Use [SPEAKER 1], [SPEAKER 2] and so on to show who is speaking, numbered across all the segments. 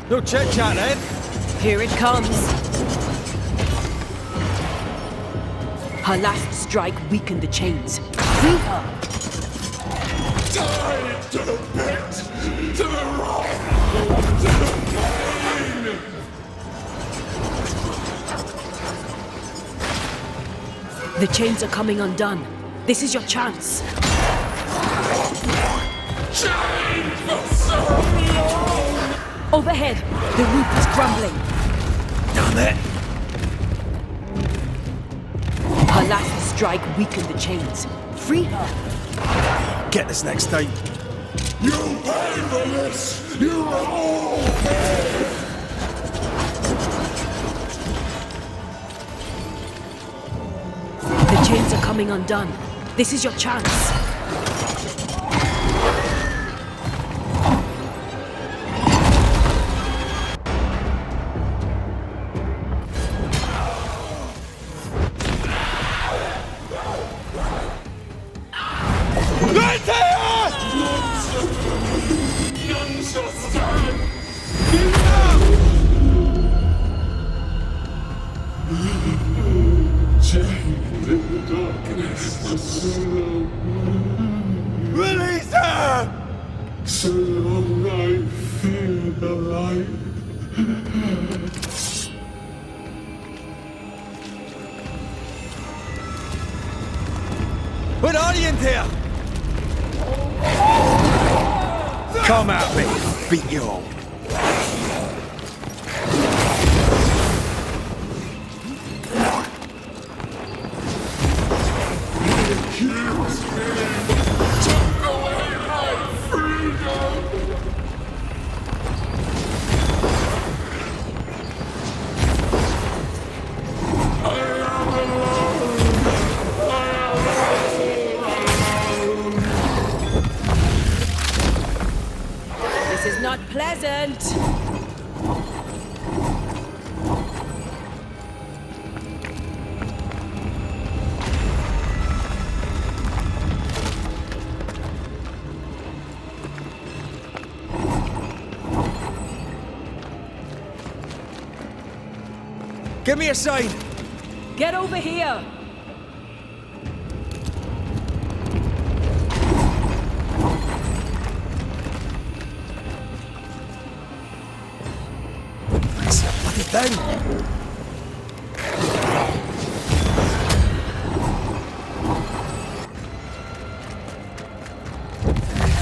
[SPEAKER 1] No chit-chat then.
[SPEAKER 2] Here it comes. Her last strike weakened the chains. Free her!
[SPEAKER 3] Die to the pit! To the rock! To the pain!
[SPEAKER 2] The chains are coming undone. This is your chance.
[SPEAKER 3] Chained for so long!
[SPEAKER 2] Overhead, the roof is crumbling.
[SPEAKER 1] Damn it!
[SPEAKER 2] Her last strike weakened the chains. Free her!
[SPEAKER 1] Get this next time.
[SPEAKER 3] You'll pay for this! You all pay!
[SPEAKER 2] The chains are coming undone. This is your chance.
[SPEAKER 3] None shall stand! Chained in the darkness for so long.
[SPEAKER 1] Release her!
[SPEAKER 3] So long I feared the light.
[SPEAKER 1] What are you in here? Come at me, beat you all.
[SPEAKER 3] Accused me! Took away my freedom! I am alone! I am all alone!
[SPEAKER 2] This is not pleasant.
[SPEAKER 1] Give me a sign.
[SPEAKER 2] Get over here.
[SPEAKER 1] Bloody thing.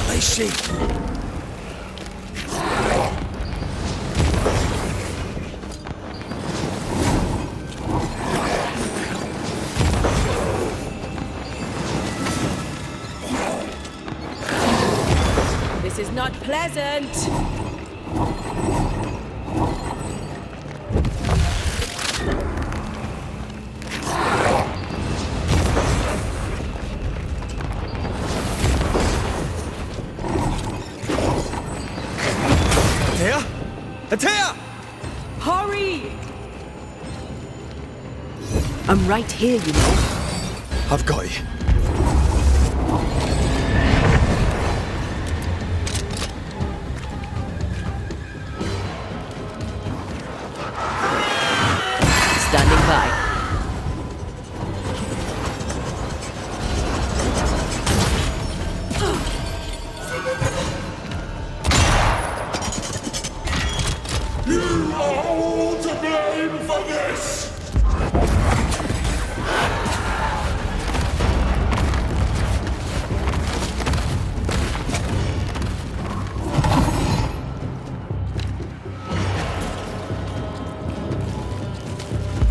[SPEAKER 1] Where is she?
[SPEAKER 2] This is not pleasant.
[SPEAKER 1] Here? It's here!
[SPEAKER 2] Hurry! I'm right here, you know.
[SPEAKER 1] I've got you.
[SPEAKER 2] Standing by.
[SPEAKER 3] You are all to blame for this!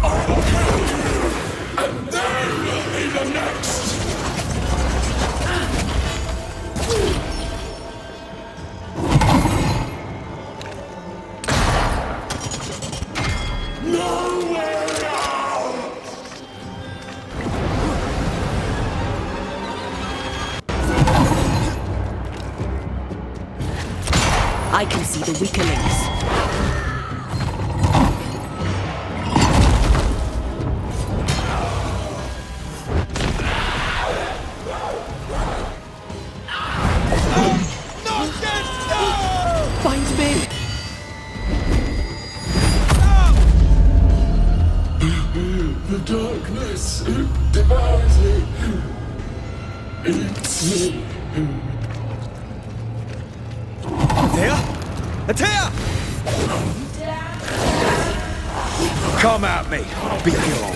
[SPEAKER 3] I'll kill you, and they will be the next! Nowhere out!
[SPEAKER 2] I can see the weaklings. Find me!
[SPEAKER 1] Atea? Atea! Come at me. Beat you all.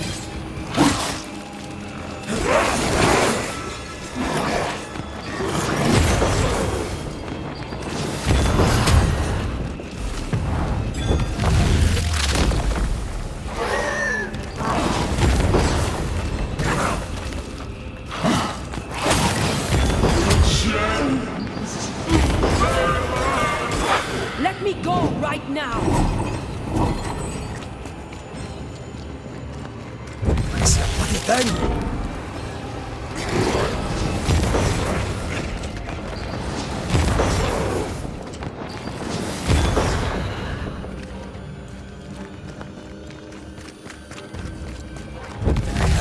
[SPEAKER 2] Let me go right now!
[SPEAKER 1] It's a bloody thing.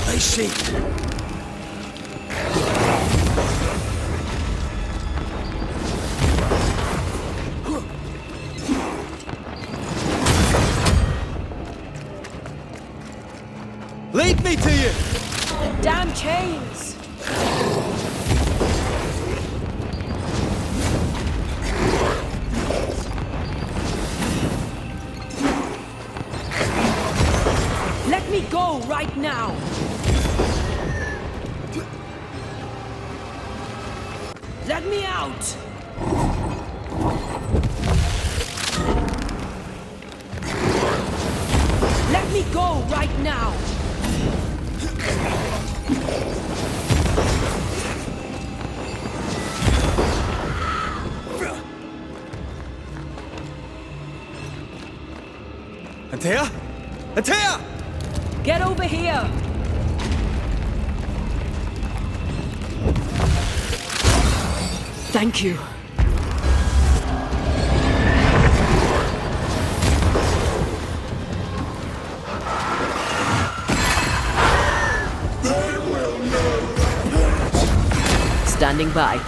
[SPEAKER 1] They see. Lead me to you!
[SPEAKER 2] Damn chains! Let me go right now! Let me out! Let me go right now!
[SPEAKER 1] Atea? Atea!
[SPEAKER 2] Get over here! Thank you.
[SPEAKER 3] They will know that.
[SPEAKER 2] Standing by.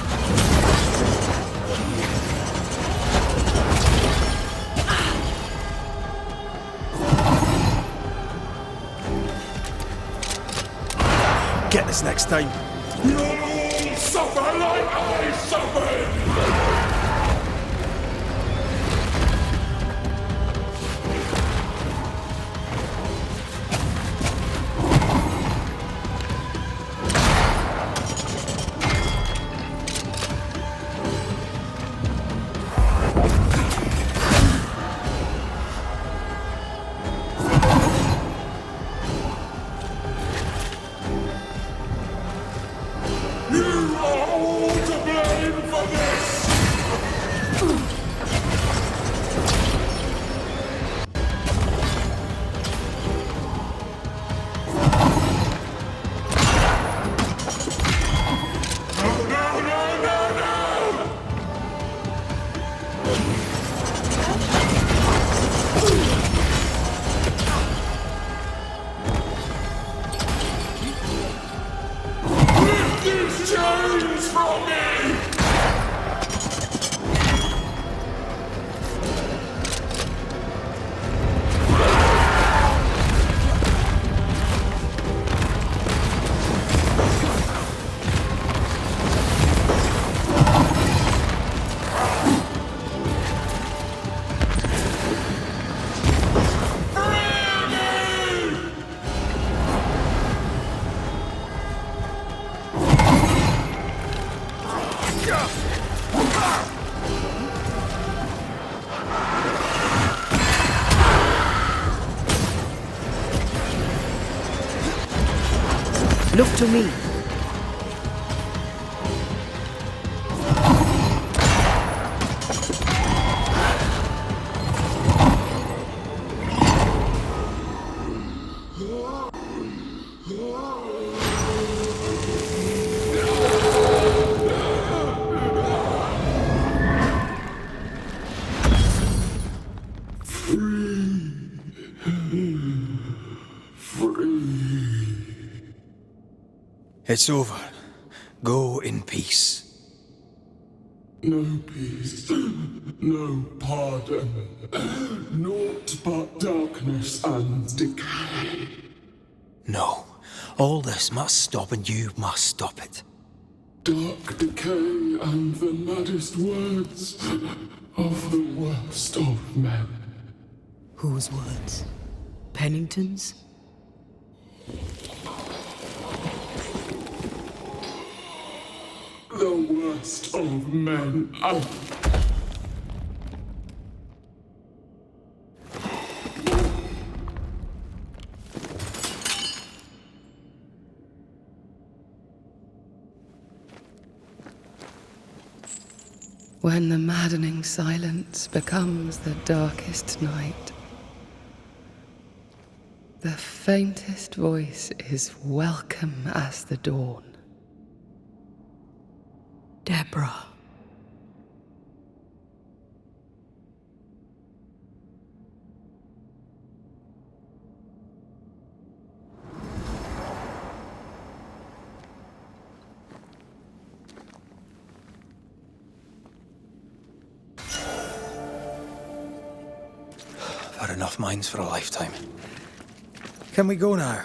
[SPEAKER 1] Get this next time.
[SPEAKER 3] You'll all suffer like I suffered! You are all to blame for this! No, no, no, no, no! Lift these chains from me!
[SPEAKER 2] Look to me.
[SPEAKER 1] It's over. Go in peace.
[SPEAKER 3] No peace, no pardon, naught but darkness and decay.
[SPEAKER 1] No. All this must stop and you must stop it.
[SPEAKER 3] dark decay and the maddest words of the worst of men.
[SPEAKER 2] Whose words? Pennington's?
[SPEAKER 3] The worst of men.
[SPEAKER 4] When the maddening silence becomes the darkest night, the faintest voice is welcome as the dawn.
[SPEAKER 2] Deborah.
[SPEAKER 1] I've had enough minds for a lifetime. Can we go now?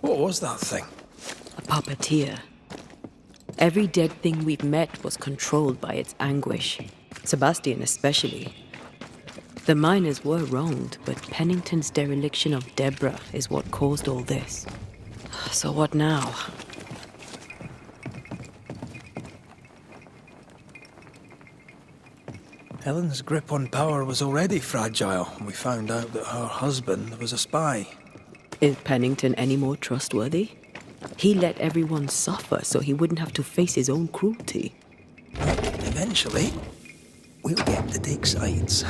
[SPEAKER 1] What was that thing?
[SPEAKER 2] A puppeteer. Every dead thing we've met was controlled by its anguish. Sebastian especially. The miners were wronged, but Pennington's dereliction of Deborah is what caused all this. So what now?
[SPEAKER 1] Helen's grip on power was already fragile when we found out that her husband was a spy.
[SPEAKER 2] Is Pennington any more trustworthy? He let everyone suffer so he wouldn't have to face his own cruelty.
[SPEAKER 1] Eventually, we'll get to take sides.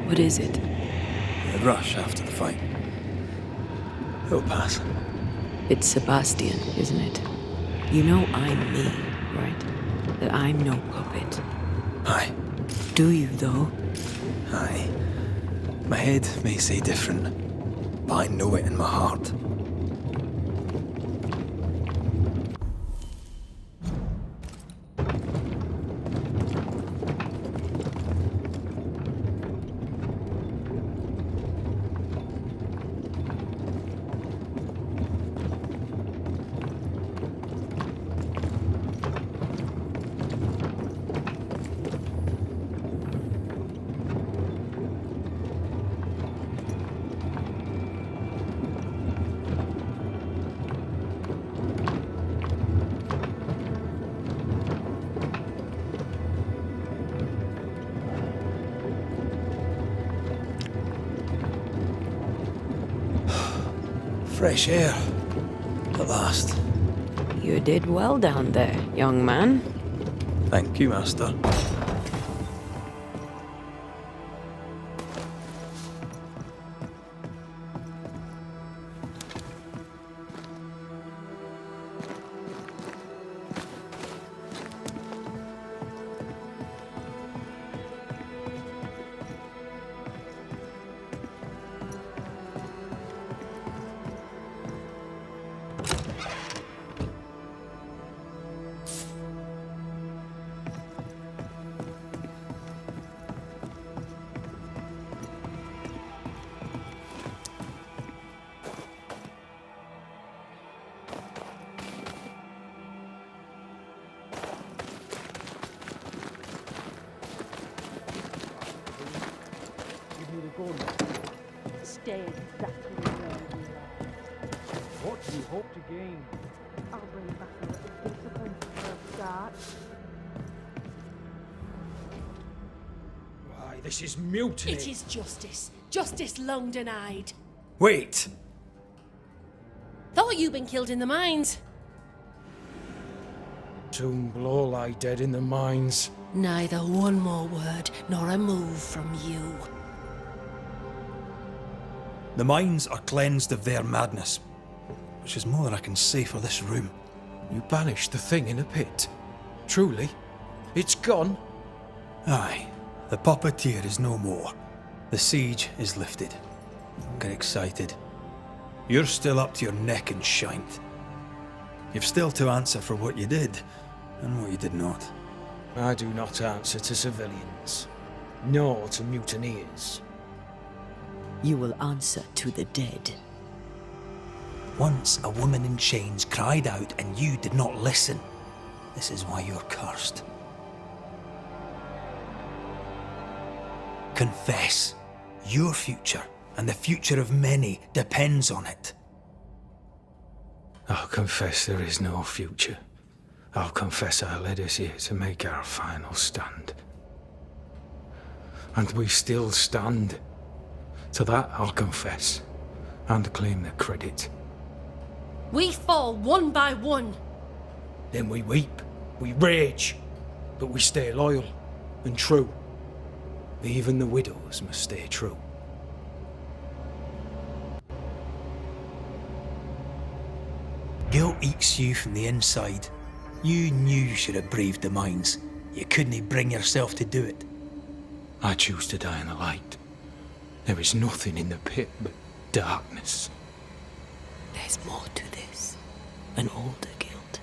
[SPEAKER 2] What is it?
[SPEAKER 1] The rush after the fight. It'll pass.
[SPEAKER 2] It's Sebastian, isn't it? You know I'm me, right? That I'm no puppet.
[SPEAKER 1] Aye.
[SPEAKER 2] Do you, though?
[SPEAKER 1] Aye. My head may say different, but I know it in my heart. Fresh air. At last.
[SPEAKER 2] You did well down there, young man.
[SPEAKER 1] Thank you, Master.
[SPEAKER 5] gun. Stay exactly where you are.
[SPEAKER 6] What do you hope to gain?
[SPEAKER 5] I'll bring back a little discipline for a start.
[SPEAKER 6] Why, this is mutiny.
[SPEAKER 7] It is justice. Justice long denied.
[SPEAKER 1] Wait!
[SPEAKER 7] Thought you'd been killed in the mines.
[SPEAKER 6] Soon will all lie dead in the mines.
[SPEAKER 7] Neither one more word nor a move from you.
[SPEAKER 1] The mines are cleansed of their madness, which is more than I can say for this room.
[SPEAKER 6] You banished the thing in a pit. Truly? It's gone?
[SPEAKER 1] Aye, the puppeteer is no more. The siege is lifted. Don't get excited. You're still up to your neck in shite. You've still to answer for what you did, and what you did not.
[SPEAKER 6] I do not answer to civilians, nor to mutineers.
[SPEAKER 2] You will answer to the dead.
[SPEAKER 1] Once a woman in chains cried out and you did not listen. This is why you're cursed. Confess. Your future, and the future of many, depends on it.
[SPEAKER 6] I'll confess there is no future. I'll confess I led us here to make our final stand. And we still stand. To that I'll confess, and claim the credit.
[SPEAKER 7] We fall one by one.
[SPEAKER 6] Then we weep, we rage, but we stay loyal and true. Even the widows must stay true.
[SPEAKER 1] Guilt eats you from the inside. You knew you should have braved the mines. You couldn't bring yourself to do it.
[SPEAKER 6] I choose to die in the light. There is nothing in the pit but darkness.
[SPEAKER 2] There's more to this. An older guilt.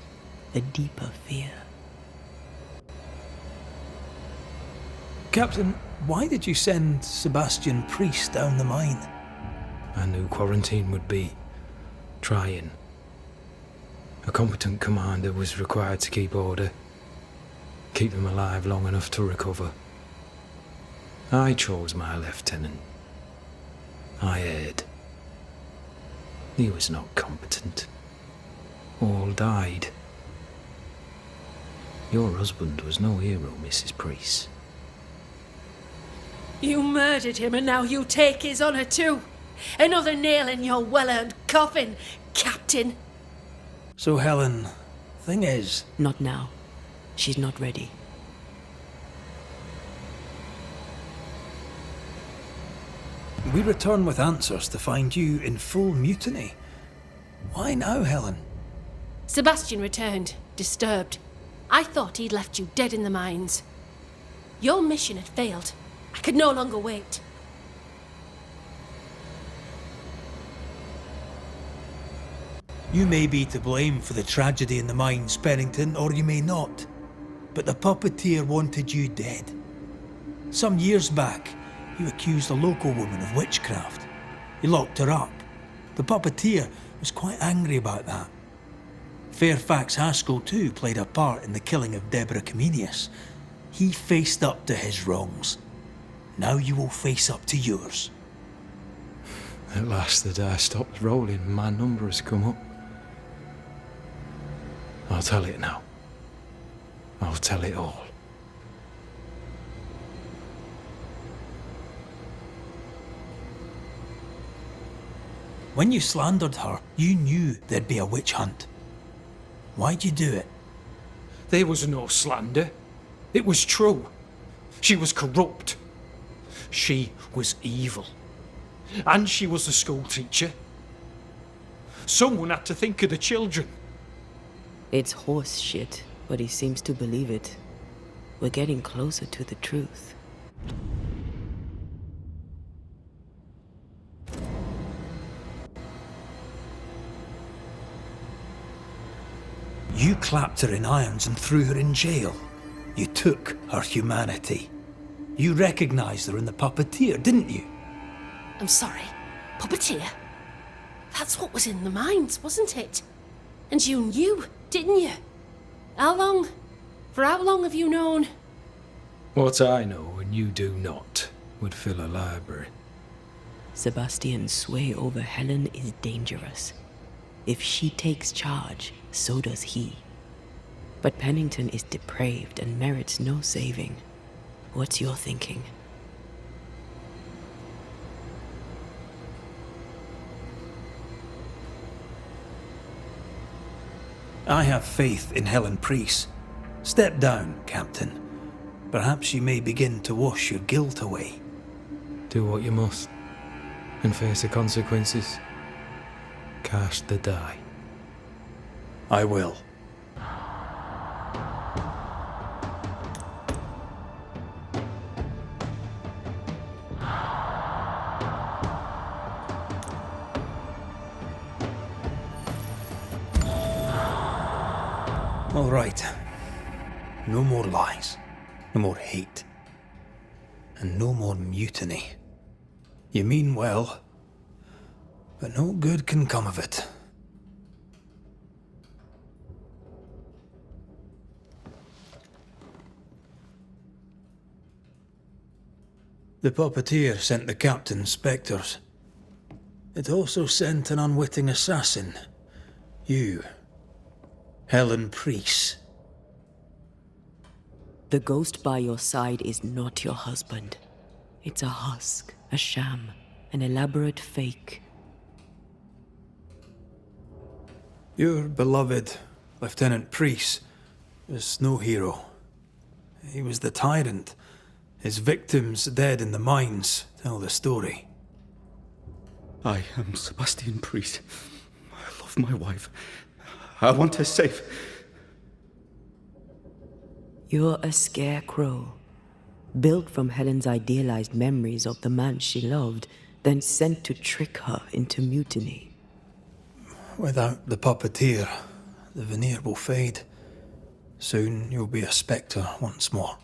[SPEAKER 2] A deeper fear.
[SPEAKER 1] Captain, why did you send Sebastian Priest down the mine?
[SPEAKER 6] I knew quarantine would be trying. A competent commander was required to keep order, keep them alive long enough to recover. I chose my lieutenant. I erred. He was not competent. All died. Your husband was no hero, Mrs. Priest.
[SPEAKER 7] You murdered him and now you take his honour too. Another nail in your well-earned coffin, Captain.
[SPEAKER 1] So Helen, thing is...
[SPEAKER 2] Not now. She's not ready.
[SPEAKER 1] We return with answers to find you in full mutiny. Why now, Helen?
[SPEAKER 7] Sebastian returned, disturbed. I thought he'd left you dead in the mines. Your mission had failed. I could no longer wait.
[SPEAKER 1] You may be to blame for the tragedy in the mines, Pennington, or you may not. But the puppeteer wanted you dead. Some years back, you accused a local woman of witchcraft. You locked her up. The puppeteer was quite angry about that. Fairfax Haskell too played a part in the killing of Deborah Comenius. He faced up to his wrongs. Now you will face up to yours.
[SPEAKER 6] At last the die stops rolling and my number has come up. I'll tell it now. I'll tell it all.
[SPEAKER 1] When you slandered her, you knew there'd be a witch hunt. Why'd you do it?
[SPEAKER 6] There was no slander. It was true. She was corrupt. She was evil. And she was a school teacher. Someone had to think of the children.
[SPEAKER 2] It's horse shit, but he seems to believe it. We're getting closer to the truth.
[SPEAKER 1] You clapped her in irons and threw her in jail. You took her humanity. You recognised her in the puppeteer, didn't you?
[SPEAKER 7] I'm sorry. Puppeteer? That's what was in the mines, wasn't it? And you knew, didn't you? How long? For how long have you known?
[SPEAKER 6] What I know and you do not would fill a library.
[SPEAKER 2] Sebastian's sway over Helen is dangerous. If she takes charge, so does he. But Pennington is depraved and merits no saving. What's your thinking?
[SPEAKER 1] I have faith in Helen Priest. Step down, Captain. Perhaps you may begin to wash your guilt away.
[SPEAKER 6] Do what you must, and face the consequences. Cast the die.
[SPEAKER 1] I will. All right. No more lies. No more hate. And no more mutiny. You mean well, but no good can come of it. The puppeteer sent the captain spectres. It also sent an unwitting assassin. You. Helen Priest.
[SPEAKER 2] The ghost by your side is not your husband. It's a husk, a sham, an elaborate fake.
[SPEAKER 1] Your beloved Lieutenant Priest was no hero. He was the tyrant. His victims dead in the mines tell the story.
[SPEAKER 8] I am Sebastian Priest. I love my wife. I want her safe.
[SPEAKER 2] You're a scarecrow, built from Helen's idealized memories of the man she loved, then sent to trick her into mutiny.
[SPEAKER 1] Without the puppeteer, the veneer will fade. Soon you'll be a spectre once more.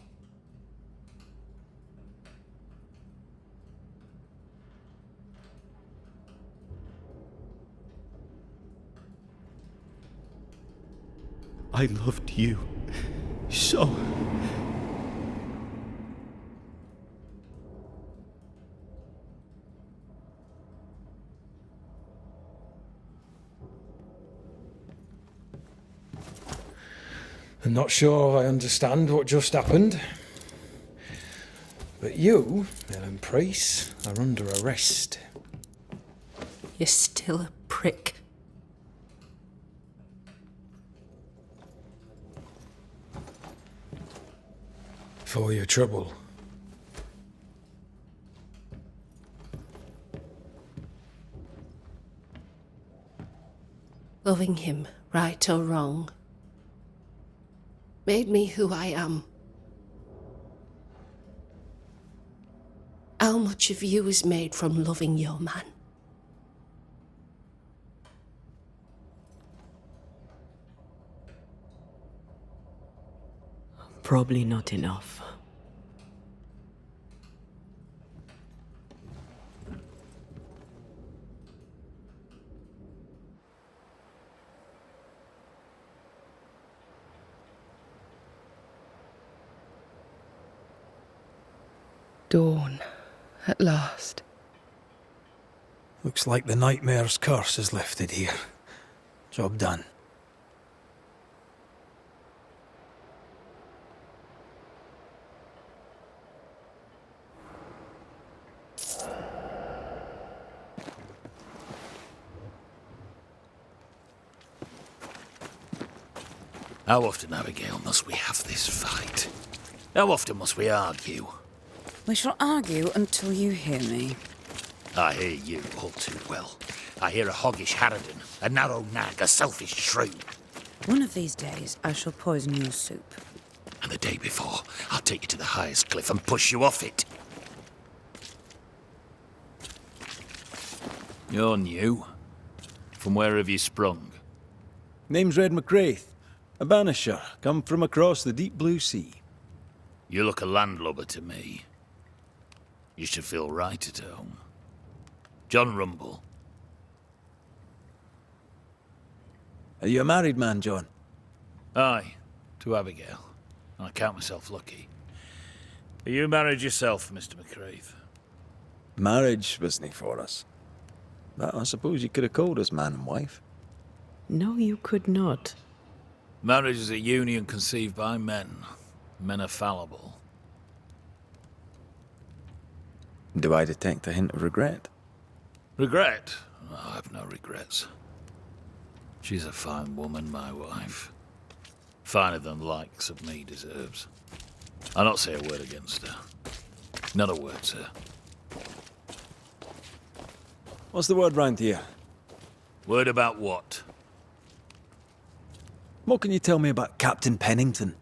[SPEAKER 8] I loved you so.
[SPEAKER 6] I'm not sure I understand what just happened. But you, Helen Priest, are under arrest.
[SPEAKER 7] You're still a prick.
[SPEAKER 6] For your trouble.
[SPEAKER 7] Loving him, right or wrong, made me who I am. How much of you is made from loving your man?
[SPEAKER 2] Probably not enough.
[SPEAKER 4] Dawn, at last.
[SPEAKER 1] Looks like the nightmare's curse is lifted here. Job done.
[SPEAKER 9] How often, Abigail, must we have this fight? How often must we argue?
[SPEAKER 10] We shall argue until you hear me.
[SPEAKER 9] I hear you all too well. I hear a hoggish harridan, a narrow nag, a selfish shrew.
[SPEAKER 10] One of these days, I shall poison your soup.
[SPEAKER 9] And the day before, I'll take you to the highest cliff and push you off it. You're new. From where have you sprung?
[SPEAKER 11] Name's Red McGrath, a Banisher, come from across the deep blue sea.
[SPEAKER 9] You look a landlubber to me. You should feel right at home. John Rumble.
[SPEAKER 11] Are you a married man, John?
[SPEAKER 9] Aye, to Abigail. I count myself lucky. Are you married yourself, Mr. McCraith?
[SPEAKER 11] Marriage wasn't for us. But I suppose you could have called us man and wife.
[SPEAKER 2] No, you could not.
[SPEAKER 9] Marriage is a union conceived by men. Men are fallible.
[SPEAKER 11] Do I detect a hint of regret?
[SPEAKER 9] Regret? Oh, I have no regrets. She's a fine woman, my wife. Finer than the likes of me deserves. I'll not say a word against her. Not a word, sir.
[SPEAKER 11] What's the word round here?
[SPEAKER 9] Word about what?
[SPEAKER 11] What can you tell me about Captain Pennington?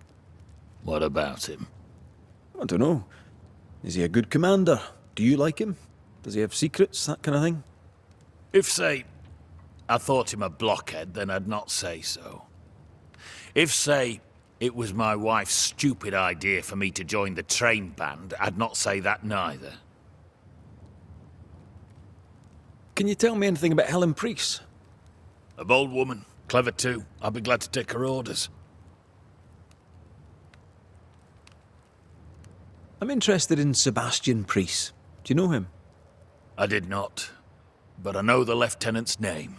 [SPEAKER 9] What about him?
[SPEAKER 11] I don't know. Is he a good commander? Do you like him? Does he have secrets, that kind of thing?
[SPEAKER 9] If, say, I thought him a blockhead, then I'd not say so. If, say, it was my wife's stupid idea for me to join the train band, I'd not say that neither.
[SPEAKER 11] Can you tell me anything about Helen Priest?
[SPEAKER 9] A bold woman, clever too. I'll be glad to take her orders.
[SPEAKER 11] I'm interested in Sebastian Priest. Do you know him?
[SPEAKER 9] I did not, but I know the lieutenant's name.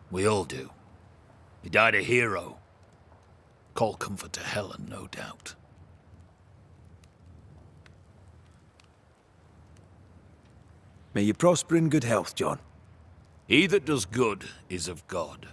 [SPEAKER 9] We all do. He died a hero. Call comfort to Helen, no doubt.
[SPEAKER 11] May you prosper in good health, John.
[SPEAKER 9] He that does good is of God.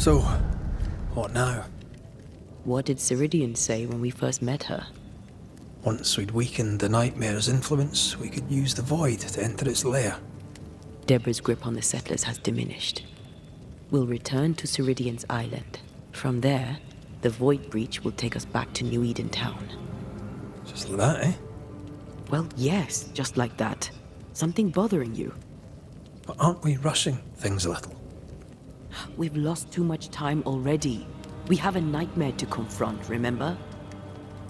[SPEAKER 1] So, what now?
[SPEAKER 2] What did Ceridian say when we first met her?
[SPEAKER 1] Once we'd weakened the Nightmare's influence, we could use the Void to enter its lair.
[SPEAKER 2] Deborah's grip on the settlers has diminished. We'll return to Ceridian's island. From there, the Void Breach will take us back to New Eden Town.
[SPEAKER 1] Just like that, eh?
[SPEAKER 2] Well, yes, just like that. Something bothering you.
[SPEAKER 1] But aren't we rushing things a little?
[SPEAKER 2] We've lost too much time already. We have a nightmare to confront, remember?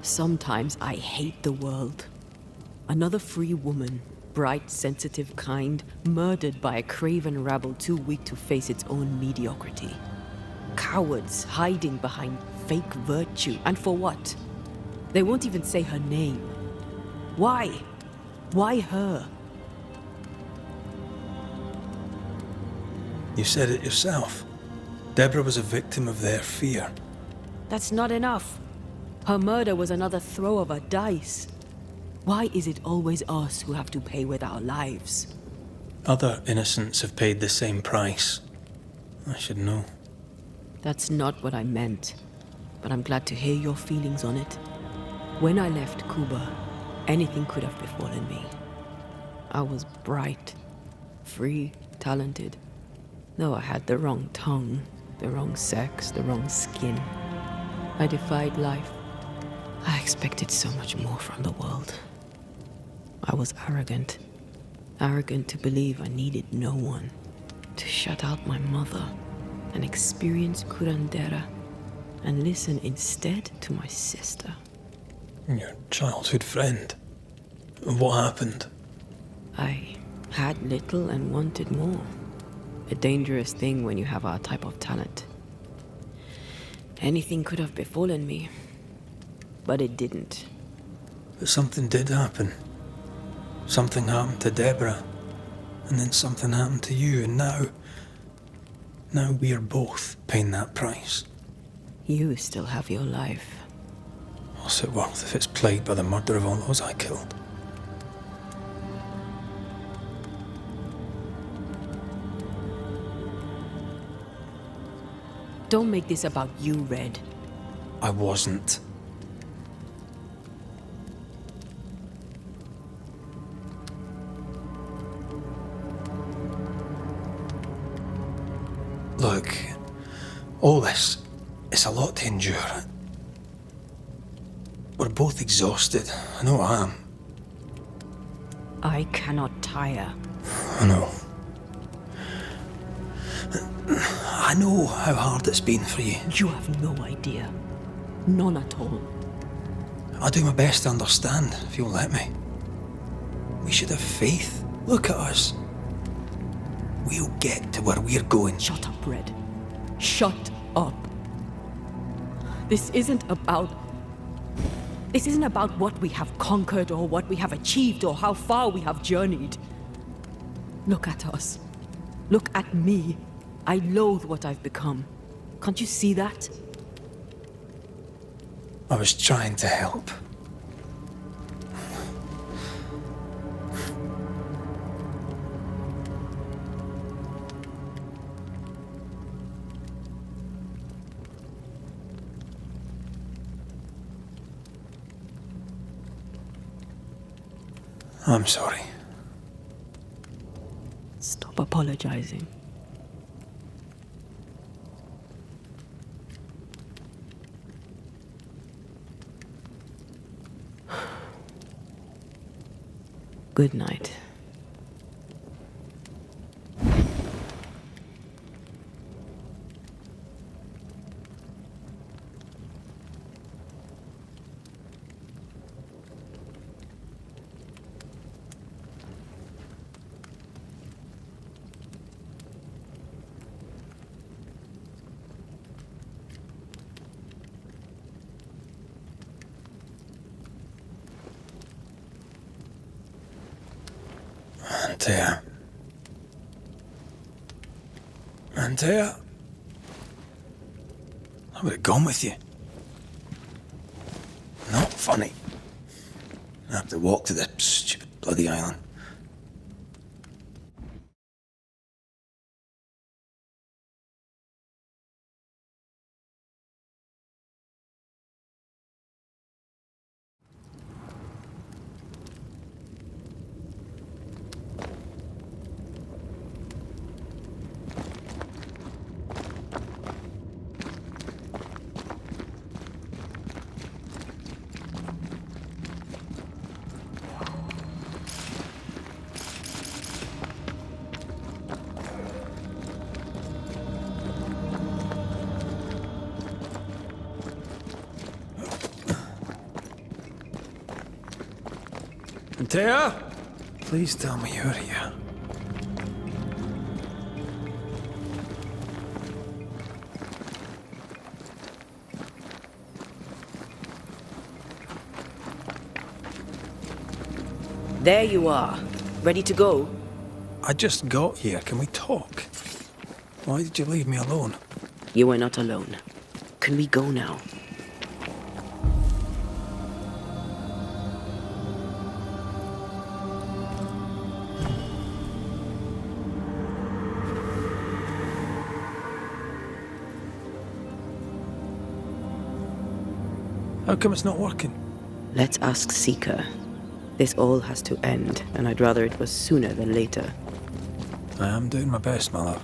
[SPEAKER 2] Sometimes I hate the world. Another free woman, bright, sensitive, kind, murdered by a craven rabble too weak to face its own mediocrity. Cowards hiding behind fake virtue. And for what? They won't even say her name. Why? Why her?
[SPEAKER 1] You said it yourself. Deborah was a victim of their fear.
[SPEAKER 2] That's not enough. Her murder was another throw of a dice. Why is it always us who have to pay with our lives?
[SPEAKER 1] Other innocents have paid the same price. I should know.
[SPEAKER 2] That's not what I meant. But I'm glad to hear your feelings on it. When I left Cuba, anything could have befallen me. I was bright, free, talented. Though I had the wrong tongue, the wrong sex, the wrong skin. I defied life. I expected so much more from the world. I was arrogant. Arrogant to believe I needed no one. To shut out my mother and experience curandera and listen instead to my sister.
[SPEAKER 1] Your childhood friend. What happened?
[SPEAKER 2] I had little and wanted more. A dangerous thing when you have our type of talent. Anything could have befallen me, but it didn't.
[SPEAKER 1] But something did happen. Something happened to Deborah, and then something happened to you, and now we're both paying that price.
[SPEAKER 2] You still have your life.
[SPEAKER 1] What's it worth if it's plagued by the murder of all those I killed?
[SPEAKER 2] Don't make this about you, Red.
[SPEAKER 1] I wasn't. Look, all this, it's a lot to endure. We're both exhausted. I know I am.
[SPEAKER 2] I cannot tire.
[SPEAKER 1] I know. I know how hard it's been for you.
[SPEAKER 2] You have no idea. None at all.
[SPEAKER 1] I'll do my best to understand, if you'll let me. We should have faith. Look at us. We'll get to where we're going.
[SPEAKER 2] Shut up, Red. Shut up. This isn't about what we have conquered or what we have achieved or how far we have journeyed. Look at us. Look at me. I loathe what I've become. Can't you see that?
[SPEAKER 1] I was trying to help. I'm sorry.
[SPEAKER 2] Stop apologizing. Good night. Antea. I would have gone with you. Not funny. I have to walk to the stupid bloody island. Antea? Please tell me you're here. There you are. Ready to go?
[SPEAKER 1] I just got here. Can we talk? Why did you leave me alone?
[SPEAKER 2] You are not alone. Can we go now?
[SPEAKER 1] How come it's not working?
[SPEAKER 2] Let's ask Seeker. This all has to end, and I'd rather it was sooner than later.
[SPEAKER 1] I am doing my best, my love.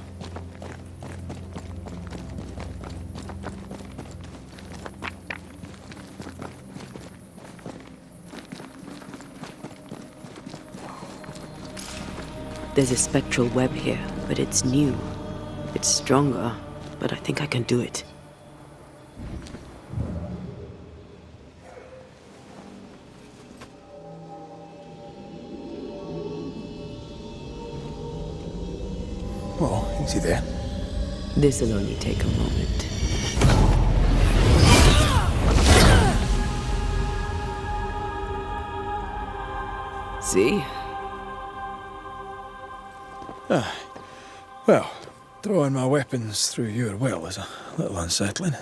[SPEAKER 2] There's a spectral web here, but it's new. It's stronger, but I think I can do it.
[SPEAKER 1] Well, easy there.
[SPEAKER 2] This'll only take a moment. See?
[SPEAKER 11] Well, throwing my weapons through your will is a little unsettling.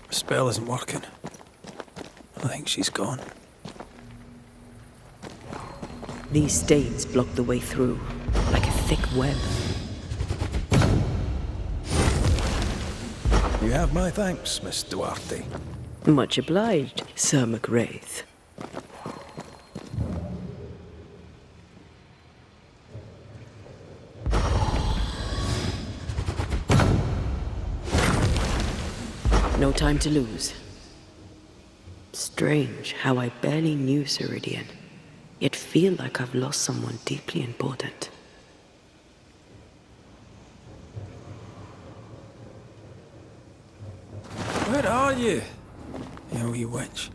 [SPEAKER 11] The spell isn't working. I think she's gone.
[SPEAKER 2] These stains block the way through, like a thick web.
[SPEAKER 11] You have my thanks, Miss Duarte.
[SPEAKER 2] Much obliged, Sir McWraith. No time to lose. Strange how I barely knew Ceridian, yet feel like I've lost someone deeply important.
[SPEAKER 11] Where are you? You wee witch.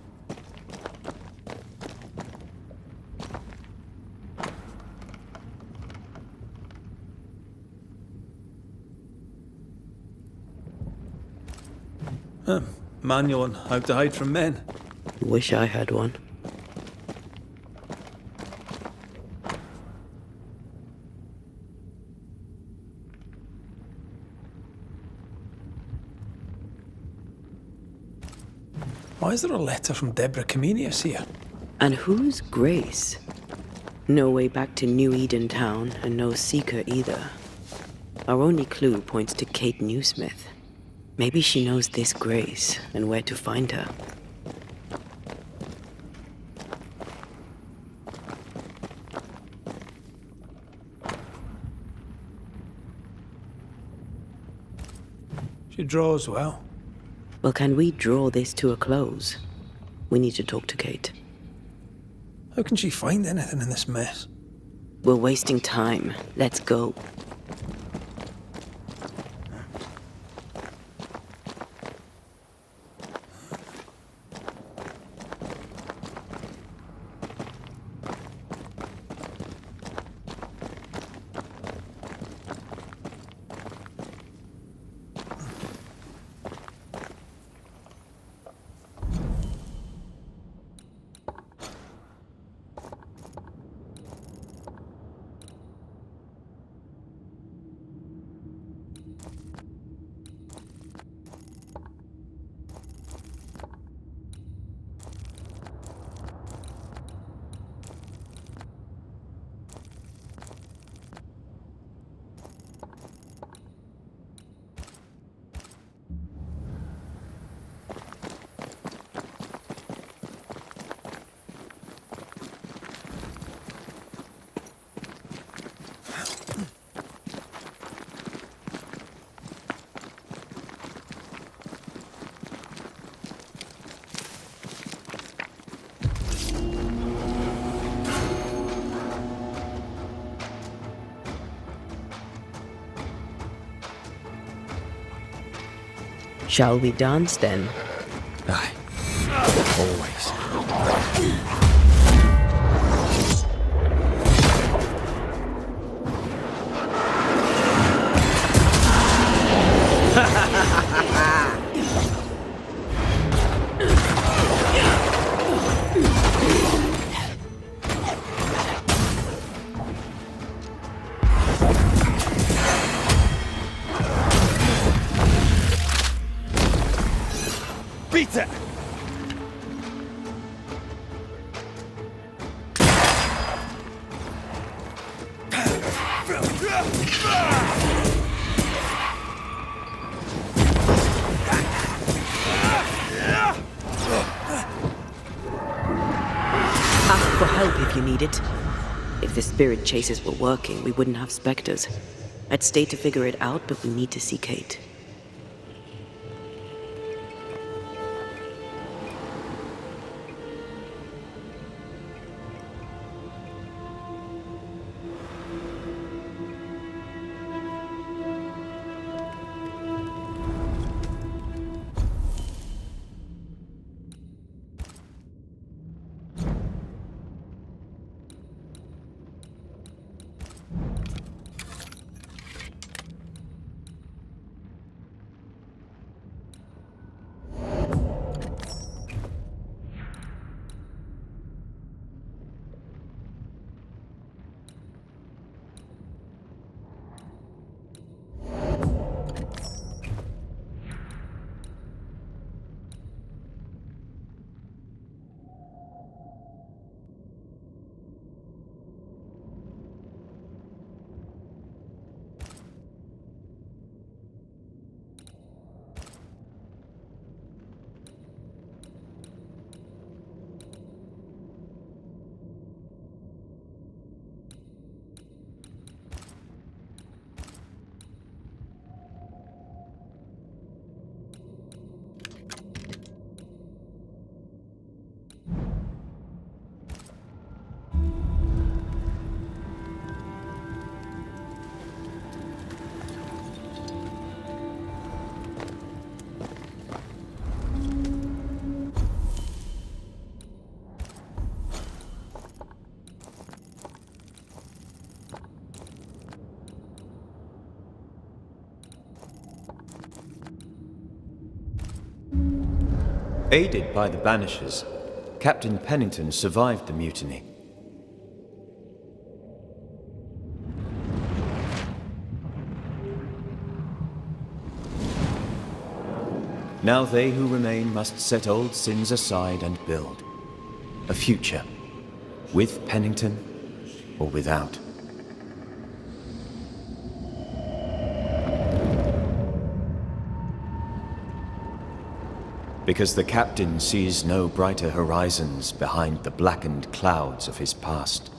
[SPEAKER 11] Manual on how to hide from men.
[SPEAKER 2] Wish I had one.
[SPEAKER 11] Why is there a letter from Deborah Comenius here?
[SPEAKER 2] And who's Grace? No way back to New Eden Town, and no seeker either. Our only clue points to Kate Newsmith. Maybe she knows this Grace and where to find her.
[SPEAKER 11] She draws well.
[SPEAKER 2] Well, can we draw this to a close? We need to talk to Kate.
[SPEAKER 11] How can she find anything in this mess?
[SPEAKER 2] We're wasting time. Let's go. Shall we dance then?
[SPEAKER 11] Aye. Always. Beat it!
[SPEAKER 2] Ask for help if you need it. If the spirit chases were working, we wouldn't have specters. I'd stay to figure it out, but we need to see Kate.
[SPEAKER 12] Aided by the Banishers, Captain Pennington survived the mutiny. Now they who remain must set old sins aside and build a future, with Pennington or without. Because the captain sees no brighter horizons behind the blackened clouds of his past.